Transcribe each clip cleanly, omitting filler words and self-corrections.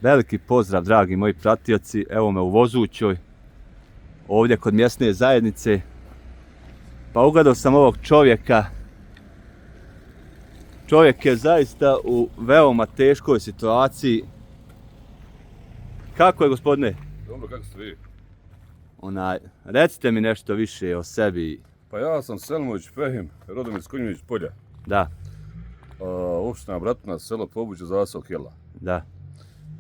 Veliki pozdrav, dragi moji pratioci, evo me u Vozućoj, ovdje kod mjesne zajednice. Pa ugledao sam ovog čovjeka. Čovjek je zaista u veoma teškoj situaciji. Kako je, gospodine? Dobro, kako ste vi? Recite mi nešto više o sebi. Pa ja sam Selimović Fehim, rodom iz Konjević polja. Da. Opština Bratina, selo Pobuđe, zasao Kjela. Da.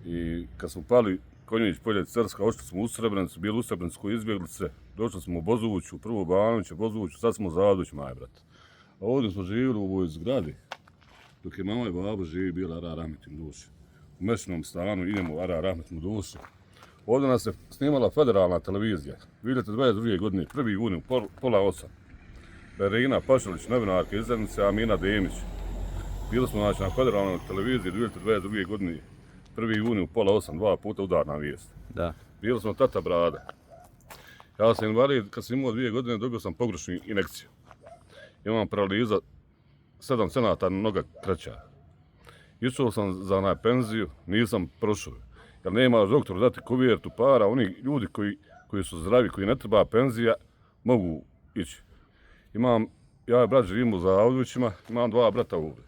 I kad smo pali Konjević polje Cerska, ošli smo u Srebrenicu, bili u Srebrenicu izbjeglice, došli smo u Bozovuću, prvo u Banoviće, Bozovuću, sad smo u Zadović, maj brat. A ovdje smo živjeli u ovoj zgradi, dok je mama i baba živi, bila Ara Rahmet im duši. U mešnom stanu idemo Ara Rahmet mu duši. Ovdje nas je snimala federalna televizija, 2022. godine, 1. juni, pola 8. Berina Pašalić, novinarka iz Zenice, Amina Demić. Bili smo na federalnoj televiziji 2022. godine, 1. juni u pola 8, 2 puta udarna vijest. Da. Bili smo tata brada. Ja sam invalid, kad sam imao 2 godine, dobio sam pogrešnu injekciju. Imam paraliza 7 cm noga kreća. Išao sam za penziju, nisam prošao. Jer nema doktor dati kuvertu para, oni ljudi koji su zdravi, koji ne treba penzija, mogu ići. Ja i brat živim u Zadovićima, imam 2 brata ovdje.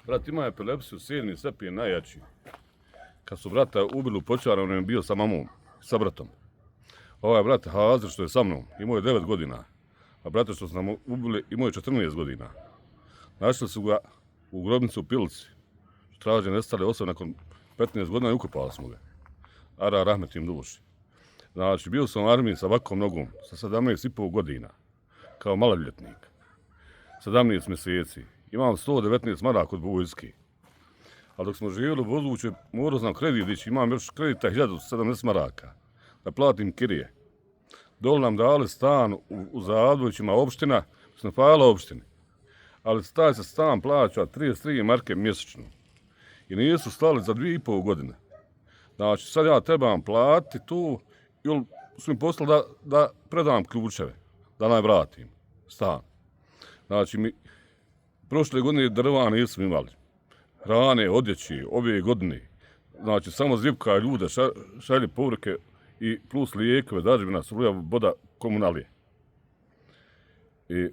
Brat ima epilepsiju, 7. sepi je najjači. Kad su brata ubili u Počaru, on je bio sa mamom, sa bratom. Ovaj brat Hazir što je sa mnom, imao je 9 godina. A brata što su nam ubili, imao je 14 godina. Našli su ga u grobnici u Pilici. Traže nestale osobe nakon 15 godina i ukopali smo ga. Ara Rahmet im duši. Znači, bio sam u armiji sa ovakvom nogom, sa 17,5 godina, kao maloljetnik. 17 mjeseci. Imam 119 maraka od vojske. A dok smo živjeli u Vozuću, morao sam kredit dići, imam još kredita 1070 maraka. Da platim kirije. Dole nam dali stan u Zadovićima, opština, sam fajala opštini. Ali taj se stan plaća 33 marke mjesečno. I nisu stali za 2,5 godine. Znači, sad ja trebam platiti tu, ili su mi poslali da predam ključeve, da najvratim stan. Znači, prošle godine drva nismo imali. Hrane, odjeći, ove godine. Znači, samo zivka ljude, šalje povrke i plus lijekove, dažbina, struja, voda, komunalije. I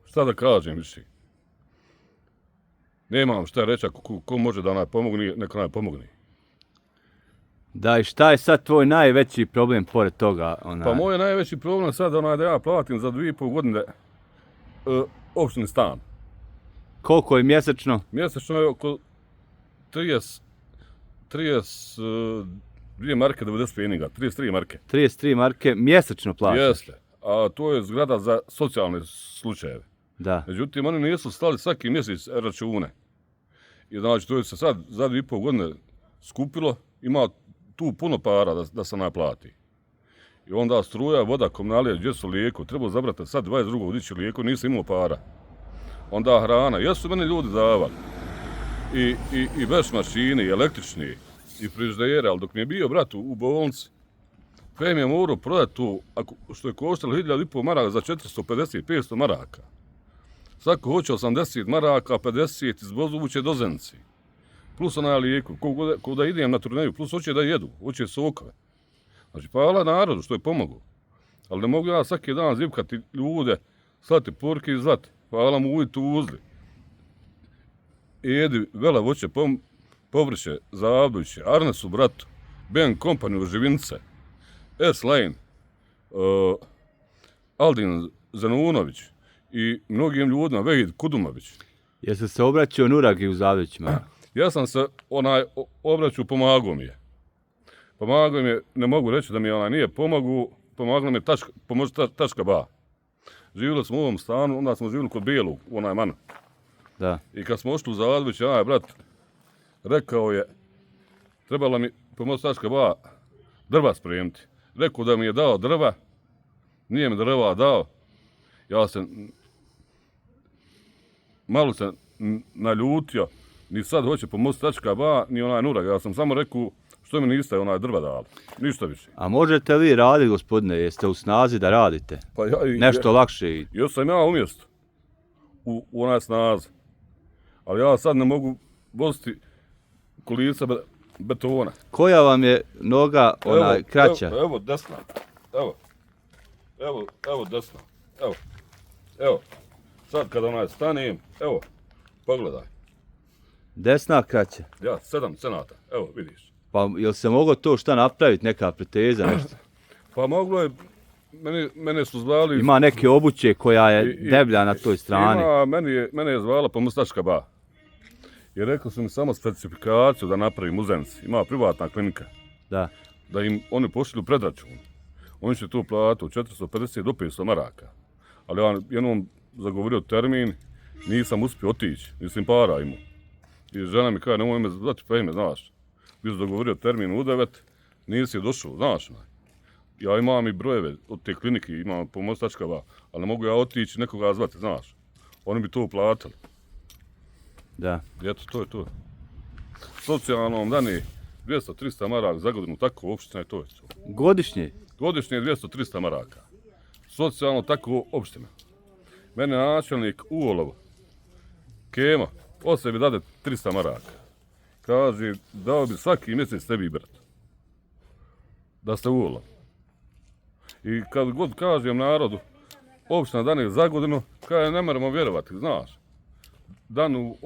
šta da kažem više? Nemam šta reći, ko može da pomogne, neka pomogne. Da, i šta je sad tvoj najveći problem pored toga? Pa moj najveći problem sad da ja platim za 2,5 godine opštini stan. Koliko je mjesečno? Mjesečno je oko 32 marke 90 peniga, 33 marke. 33 marke mjesečno plaćaš? Jeste, a to je zgrada za socijalne slučajeve. Da. Međutim, oni nisu stali svaki mjesec račune. I znači, to je se sad za 2,5 godine skupilo, ima tu puno para da se naplati. I onda struja, voda, komunalije, gdje su lijeko, treba zabrati sad 22. dići lijeko, nisam imao para. Onda hrana, jesu meni ljudi davali. I veš mašine, i električni, i frižidere, ali dok mi je bio brat u bolnici, Fem je morao prodati tu, što je koštalo 1.500 maraka za 450-500 maraka. Svako hoće 80 maraka, 50 iz Bozovuće do Zenice. Plus onaj lijeku, ko da idem na turneju, plus hoće da jedu, hoće sokove. Znači, hvala narodu što je pomogao. Ali ne mogu ja svaki dan zivkati ljude, slati porke i zvati. Hvala mu ujutru u uzli. Jedi vela voće, povrće, Zadoviće, Arnesu bratu, Ben kompaniju Živinice, S-Line, Aldin Zanunović i mnogim ljudima, Vehid Kudumović. Jesi se obraćao Nuragi u Zadovićima? Ja sam se obraćao, pomagao mi je. Pomagao mi je, ne mogu reći da mi nije pomagao mi je tačka ba. Živjeli smo u ovom stanu, onda smo živjeli kod Bijelog, u onaj man. Da. I kad smo ošli u Zadović, brat rekao je, trebala mi pomoći tačka ba drva spremiti. Rekao da mi je dao drva, nije mi drva dao. Ja sam malo se naljutio, ni sad hoće pomoći tačka ba, ni onaj Nurag. Ja sam samo rekao, što mi niste onaj drva dali, ništa više. A možete li raditi, gospodine, jeste u snazi da radite? Pa nešto lakše? Još sam ja umjesto u onaj snazi. Ali ja sad ne mogu voziti kolica betona. Koja vam je noga kraća? Evo desna. Evo desna. Evo. Sad kada stanem, evo, pogledaj. Desna kraća. Ja, 7 cenata, evo vidiš. Pa jel se moglo to šta napraviti, neka preteza, nešto? Pa moglo je, mene su zvali... Ima neke obuće koja je deblja na toj strani. Mene je zvala pomostačka ba. I rekli su mi samo specifikaciju da napravim u Zenici. Ima privatna klinika. Da. Da im oni pošalju predračun. Oni će tu platu 450 do 500 maraka. Ali ja jednom zagovorio termin, nisam uspio otići, nisam para imao. I žena mi kaže, nemoj me zvati pa ime, znaš. Bio sam dogovorio termin u 9, nisi došao, znaš. Ja imam i brojeve od te klinike, imam pomostačka ba, ali ne mogu ja otići nekoga zvati, znaš. Oni bi to uplatili. Da. I eto, to je to. Socijalnom dani 200-300 maraka za godinu, tako opština je to. Godišnje? Godišnje 200-300 maraka. Socijalno tako opština. Mene načelnik u Olovu, Kema, od sebi dade 300 maraka. Kaže, dao bi svaki mjesec tebi brat. Da ste u Olovu. I kad god kažem narodu, opština dane za godinu, kaže, ne moramo vjerovati, znaš. Danu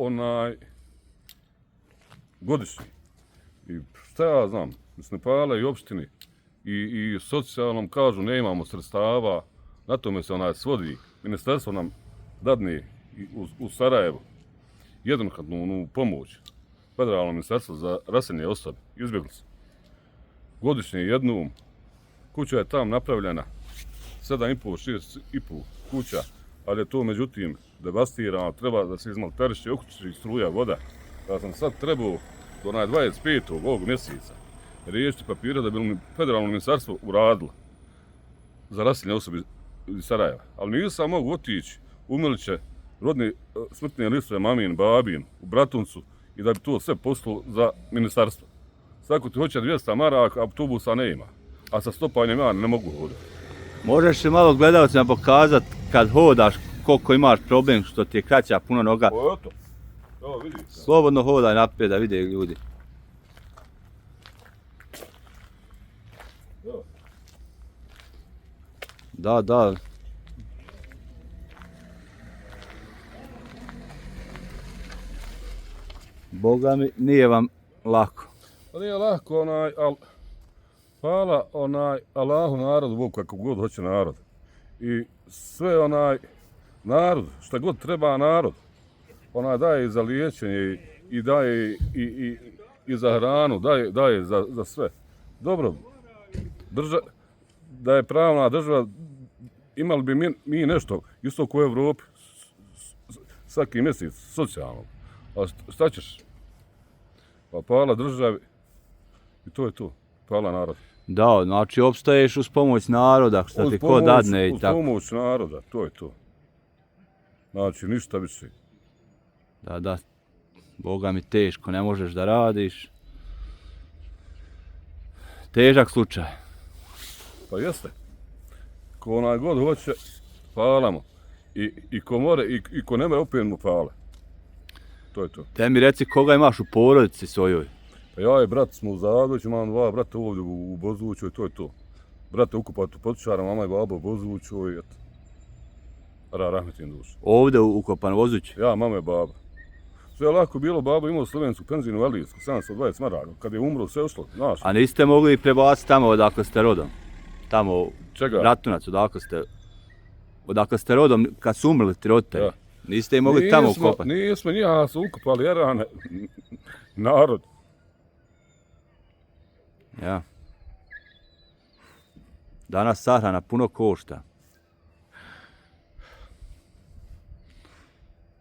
godišnji. I šta ja znam, mislim, Nepala i opštini i socijalnom kažu ne imamo sredstava, na tome se svodi. Ministarstvo nam dadne u Sarajevu jednokratnu pomoć. Federalno ministarstvo za raseljene osobe, izbjeglice. Godišnje jednom, kuća je tam napravljena, 7,5-6,5 kuća, ali je to međutim devastirano, treba da se izmalteriše, uključi struja, voda. Ja sam sad trebao do 25. ovog mjeseca riješiti papire da bi federalno ministarstvo uradilo za raseljene osobe iz Sarajeva. Ali nisam mogu otići u Miliće, rodne smrtne listove mamin, babin, u Bratuncu i da bi to sve poslalo za ministarstvo. Svako ti hoće 200 maraka, autobusa ne ima. A sa stopanjem ja ne mogu hodati. Možeš se malo gledalcima pokazati kad hodaš koliko imaš problem što ti je kraća puno noga. O, eto. Evo vidi. Slobodno hodaj naprijed da vide ljudi. Evo. Da. Boga mi, nije vam lako. Pa nije lako ali hvala Allahu narodu, Bogu kako god hoće narod. I sve narod, šta god treba narod, daje i za liječenje i daje i za hranu, daje za sve. Dobro, da je pravna država, imali bi mi nešto, isto kao u Evropi, svaki mjesec, socijalno. A šta ćeš? Pa hvala državi i to je to. Hvala narodu. Da, znači opstaješ uz pomoć naroda, što ti ko dadne i tako. Uz pomoć naroda, to je to. Znači, ništa više. Da. Boga mi teško, ne možeš da radiš. Težak slučaj. Pa jeste. Ko god hoće, hvala mu. I ko more, i ko nema, opet mu hvala. To je to. Te mi reci koga imaš u porodici svojoj. Pa ja i brat smo u Zadoviću, imam 2 brata ovdje u Bozuću i to je to. Brat je ukupat u Potičara, mama i baba u Bozuću i eto. Rahmetin duš. Ovdje ukopan u Bozuću? Ja, mama i baba. Sve je lako bilo, baba imao slovensku penziju invalidsku, 720 maraka. Kad je umro, sve ušlo, znaš. A niste mogli prebaciti tamo odakle ste rodom? Tamo, čega? Ratunac, odakle ste rodom kad su umrli ti roditelji? Ja. Niste im mogli tamo ukopati? Nismo, njih su ukopali jer narod. Ja. Danas sahrana puno košta.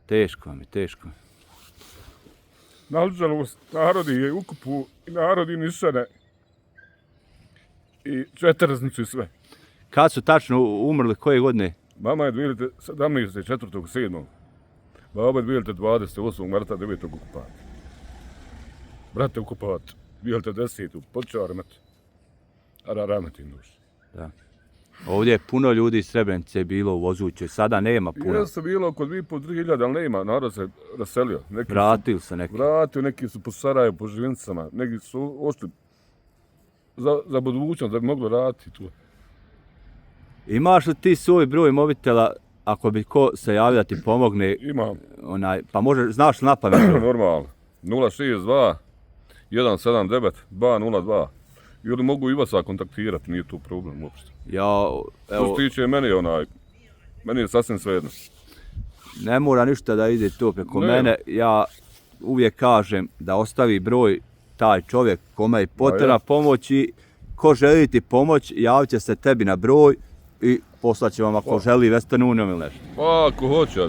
Teško mi. Nažalost, narodi je ukupu i narodi nišane. I četvrtnicu i sve. Kad su tačno umrli, koje godine? Mama je 2017. Baba je 2028. marta 9. okupat. Brat je okupat 2010. Počeo remet. Rahmetin duš. Da. Ovdje je puno ljudi iz Srebrenice bilo u Vozućoj, sada nema puno. Jeste bilo oko 2.500 do 3.000, ali nema, narod se raselio. Neki Vratili se neki. vratio, neki su po Sarajevu, po Živinicama, neki su ošli za budućnost da bi moglo raditi tu. Imaš li ti svoj broj mobitela, ako bi ko se javio da ti pomogne, Imam, pa može, znaš na pamet? normalno, 062 179 202. Ili mogu i vas kontaktirati, nije tu problem uopšte. Ja, Što evo, se tiče meni je sasvim svejedno. ne mora ništa da ide to preko Ne. mene, ja uvijek kažem da ostavi broj taj čovjek kome je potrebna pomoć i ko želi ti pomoć, javit će se tebi na broj i poslaće vam ako želi Western Union ili nešto. Pa ako hoće,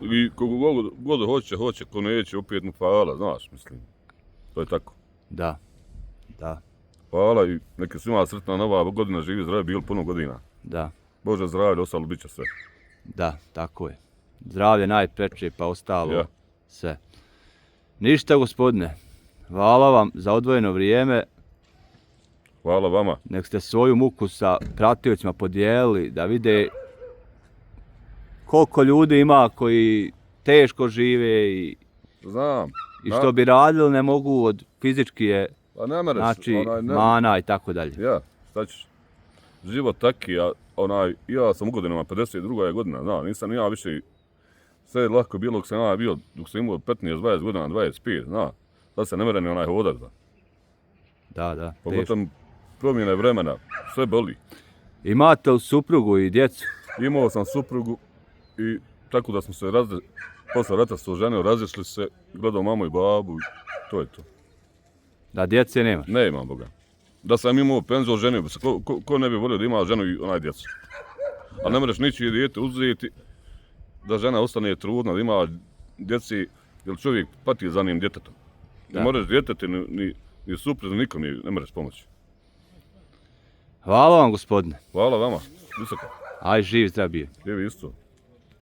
i kogo god hoće, ko neće, opet mu hvala, znaš, mislim. To je tako. Da, da, Hvala i neka svima sretna nova godina, živi zdravi, bilo puno godina. da, Bože zdravlje, ostalo bit će sve. da, tako je. Zdravlje najpreče pa ostalo Ja. sve. Ništa gospodine, hvala vam za odvojeno vrijeme. Hvala vama. Nek ste svoju muku sa pratiocima podijelili da vide koliko ljudi ima koji teško žive i Znam. što bi radili ne mogu od fizički je, Pa ne mereš, znači ne. mana i tako dalje. Ja, šta ćeš? Život taki, ja sam u godinama, 52. je godina, nisam ja više, sve je lako bilo dok sam ja bio, dok sam imao 15-20 godina, 25, sad se ne mere ni hodat. Da, da, teško. Pogotovo promjene vremena, sve boli. Imate li suprugu i djecu? Imao sam suprugu i tako da smo se posle rata se oženio, razišli se, gledao mamu i babu i to je to. Da djece nema? Ne imam Boga. Da sam imao penziju, oženio bi se, ko ne bi volio da ima ženu i djecu. A ne možeš ničije dijete uzeti, da žena ostane trudna, da ima djeci, jer čovjek pati za njim djetetom. Ne možeš djeteti ni supruzi, nikom ne možeš pomoći. Hvala vam gospodine. Hvala vama, visoko. Aj živ zdrav bio. Jevi isto.